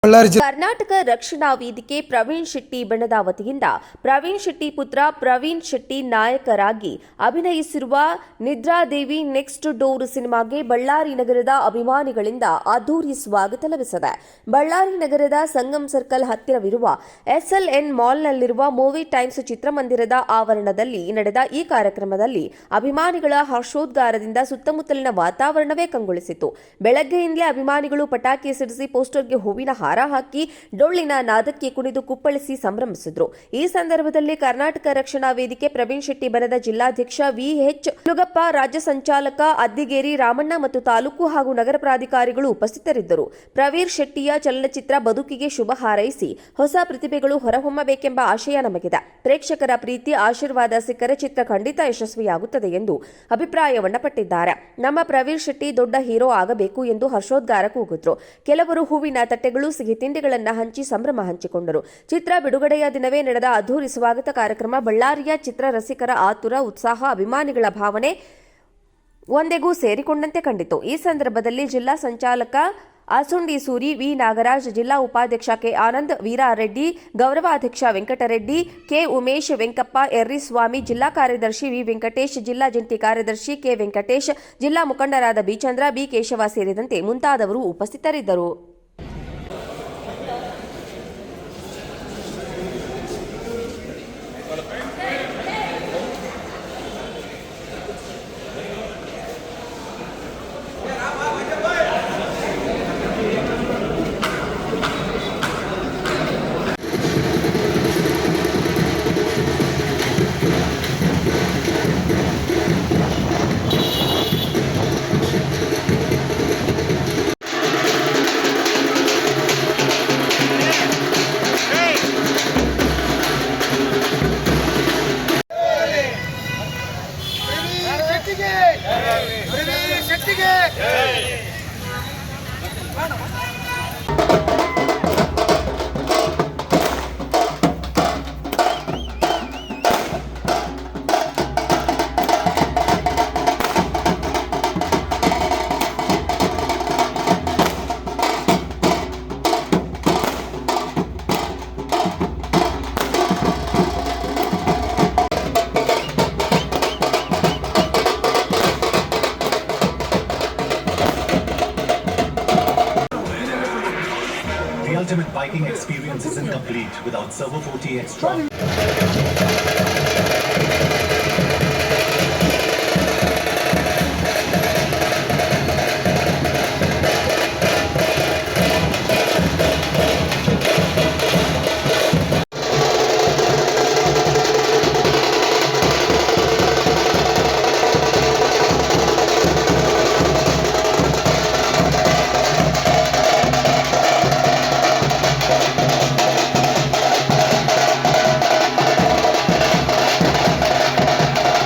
ಕರ್ನಾಟಕ ರಕ್ಷಣಾ ವೇದಿಕೆ ಪ್ರವೀಣ್ ಶೆಟ್ಟಿ ಬಣದ ವತಿಯಿಂದ ಪ್ರವೀಣ್ ಶೆಟ್ಟಿ ಪುತ್ರ ಪ್ರವೀಣ್ ಶೆಟ್ಟಿ ನಾಯಕರಾಗಿ ಅಭಿನಯಿಸಿರುವ ನಿದ್ರಾದೇವಿ ನೆಕ್ಸ್ಟ್ ಡೋರ್ ಸಿನಿಮಾಗೆ ಬಳ್ಳಾರಿ ನಗರದ ಅಭಿಮಾನಿಗಳಿಂದ ಅದ್ದೂರಿ ಸ್ವಾಗತ ಲಭಿಸಿದೆ. ಬಳ್ಳಾರಿ ನಗರದ ಸಂಗಮ್ ಸರ್ಕಲ್ ಹತ್ತಿರವಿರುವ SLN ಮಾಲ್ನಲ್ಲಿರುವ ಮೂವಿ ಟೈಮ್ಸ್ ಚಿತ್ರಮಂದಿರದ ಆವರಣದಲ್ಲಿ ನಡೆದ ಈ ಕಾರ್ಯಕ್ರಮದಲ್ಲಿ ಅಭಿಮಾನಿಗಳ ಹರ್ಷೋದ್ಗಾರದಿಂದ ಸುತ್ತಮುತ್ತಲಿನ ವಾತಾವರಣವೇ ಕಂಗೊಳಿಸಿತು. ಬೆಳಗ್ಗೆಯಿಂದಲೇ ಅಭಿಮಾನಿಗಳು ಪಟಾಕಿ ಸಿಡಿಸಿ ಪೋಸ್ಟರ್ಗೆ ಹೂವಿನ ಹಾರ ಹಾಕಿ ಡೊಳ್ಳಿನ ನಾದಕ್ಕೆ ಕುಣಿದು ಕುಪ್ಪಳಿಸಿ ಸಂಭ್ರಮಿಸಿದ್ರು. ಈ ಸಂದರ್ಭದಲ್ಲಿ ಕರ್ನಾಟಕ ರಕ್ಷಣಾ ವೇದಿಕೆ ಪ್ರವೀಣ್ ಶೆಟ್ಟಿ ಬಣದ ಜಿಲ್ಲಾಧ್ಯಕ್ಷ VH ಹುಲಗಪ್ಪ, ರಾಜ್ಯ ಸಂಚಾಲಕ ಅದ್ದಿಗೇರಿ ರಾಮಣ್ಣ ಮತ್ತು ತಾಲೂಕು ಹಾಗೂ ನಗರ ಪ್ರಾಧಿಕಾರಿಗಳು ಉಪಸ್ಥಿತರಿದ್ದರು. ಪ್ರವೀಣ್ ಶೆಟ್ಟಿಯ ಚಲನಚಿತ್ರ ಬದುಕಿಗೆ ಶುಭ ಹಾರೈಸಿ ಹೊಸ ಪ್ರತಿಭೆಗಳು ಹೊರಹೊಮ್ಮಬೇಕೆಂಬ ಆಶಯ ನಮಗಿದೆ. ಪ್ರೇಕ್ಷಕರ ಪ್ರೀತಿ ಆಶೀರ್ವಾದ ಸಿಕ್ಕರೆ ಚಿತ್ರ ಖಂಡಿತ ಯಶಸ್ವಿಯಾಗುತ್ತದೆ ಎಂದು ಅಭಿಪ್ರಾಯವನ್ನಪಟ್ಟಿದ್ದಾರೆ. ನಮ್ಮ ಪ್ರವೀಣ್ ಶೆಟ್ಟಿ ದೊಡ್ಡ ಹೀರೋ ಆಗಬೇಕು ಎಂದು ಹರ್ಷೋದ್ಗಾರ ಕೂಗಿದ್ರು. ಕೆಲವರು ಹೂವಿನ ತಟ್ಟೆಗಳು, ಸಿಹಿ ತಿಂಡಿಗಳನ್ನು ಹಂಚಿ ಸಂಭ್ರಮ ಹಂಚಿಕೊಂಡರು. ಚಿತ್ರ ಬಿಡುಗಡೆಯ ದಿನವೇ ನಡೆದ ಅದ್ದೂರಿ ಸ್ವಾಗತ ಕಾರ್ಯಕ್ರಮ ಬಳ್ಳಾರಿಯ ಚಿತ್ರ ರಸಿಕರ ಆತುರ, ಉತ್ಸಾಹ, ಅಭಿಮಾನಿಗಳ ಭಾವನೆ ಒಂದೆಗೂ ಸೇರಿಕೊಂಡಂತೆ ಕಂಡಿತು. ಈ ಸಂದರ್ಭದಲ್ಲಿ ಜಿಲ್ಲಾ ಸಂಚಾಲಕ ಆಸುಂಡಿ ಸೂರಿ, ವಿ ನಾಗರಾಜ್, ಜಿಲ್ಲಾ ಉಪಾಧ್ಯಕ್ಷ ಕೆ ಆನಂದ್, ವೀರಾರೆಡ್ಡಿ, ಗೌರವಾಧ್ಯಕ್ಷ ವೆಂಕಟರೆಡ್ಡಿ, ಕೆ ಉಮೇಶ್, ವೆಂಕಪ್ಪ, ಎರ್ರಿಸ್ವಾಮಿ, ಜಿಲ್ಲಾ ಕಾರ್ಯದರ್ಶಿ ವಿ ವೆಂಕಟೇಶ್, ಜಿಲ್ಲಾ ಜಂಟಿ ಕಾರ್ಯದರ್ಶಿ ಕೆ ವೆಂಕಟೇಶ್, ಜಿಲ್ಲಾ ಮುಖಂಡರಾದ ಬಿ ಚಂದ್ರ, ಬಿ ಕೇಶವ ಸೇರಿದಂತೆ ಮುಂತಾದವರು ಉಪಸ್ಥಿತರಿದ್ದರು. The ultimate biking experience isn't complete without Servo 40 Extra.